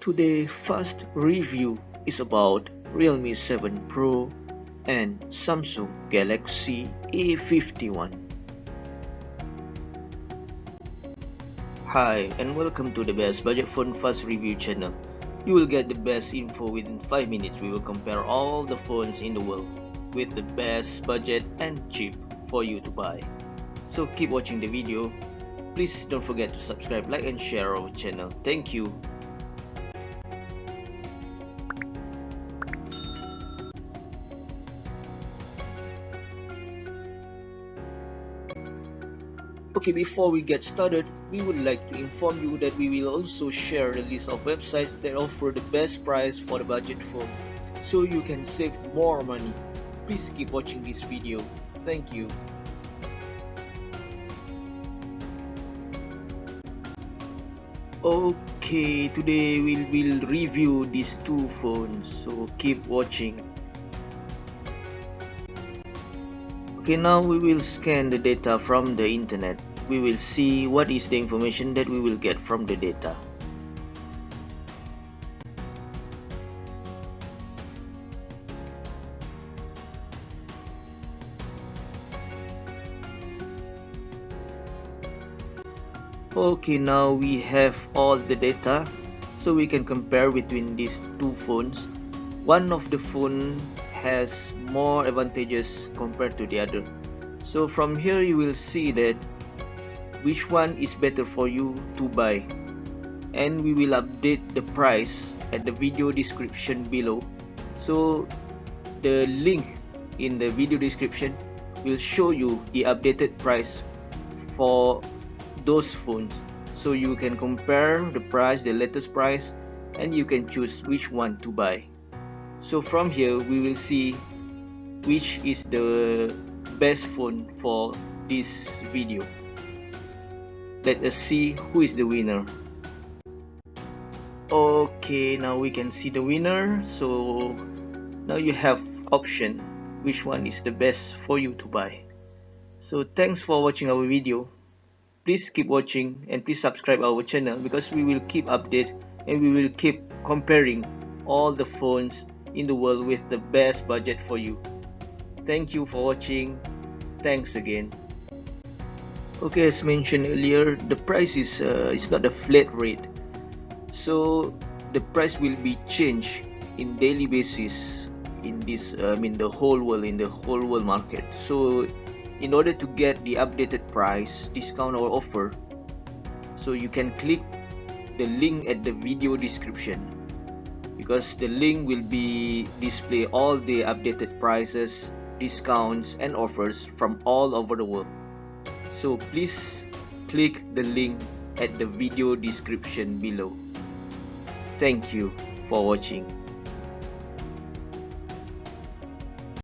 Today's first review is about Realme 7 Pro and Samsung Galaxy A51. Hi and welcome to the best budget phone fast review channel. You will get the best info within 5 minutes. We will compare all the phones in the world with the best budget and cheap for you to buy. So keep watching the video. Please don't forget to subscribe, like and share our channel. Thank you. Okay, before we get started, we would like to inform you that we will also share the list of websites that offer the best price for the budget phone, so you can save more money. Please keep watching this video. Thank you. Okay, today we will review these two phones, so keep watching. Okay, now we will scan the data from the internet. We will see what is the information that we will get from the data. Okay, now we have all the data, so we can compare between these two phones. One of the phone has more advantages compared to the other. So from here you will see that which one is better for you to buy, and we will update the price at the video description below. So the link in the video description will show you the updated price for those phones, so you can compare the price, the latest price, and you can choose which one to buy. So from here we will see which is the best phone for this video. Let us see who is the winner. Okay, now we can see the winner. So now you have option which one is the best for you to buy. So thanks for watching our video. Please keep watching and please subscribe our channel, because we will keep update and we will keep comparing all the phones in the world with the best budget for you. Thank you for watching. Thanks again. Okay, as mentioned earlier, the price is it's not a flat rate, so the price will be changed in daily basis in this the whole world, in the whole world market. So in order to get the updated price, discount or offer, so you can click the link at the video description, because the link will be display all the updated prices, discounts and offers from all over the world. So please click the link at the video description below. Thank you for watching.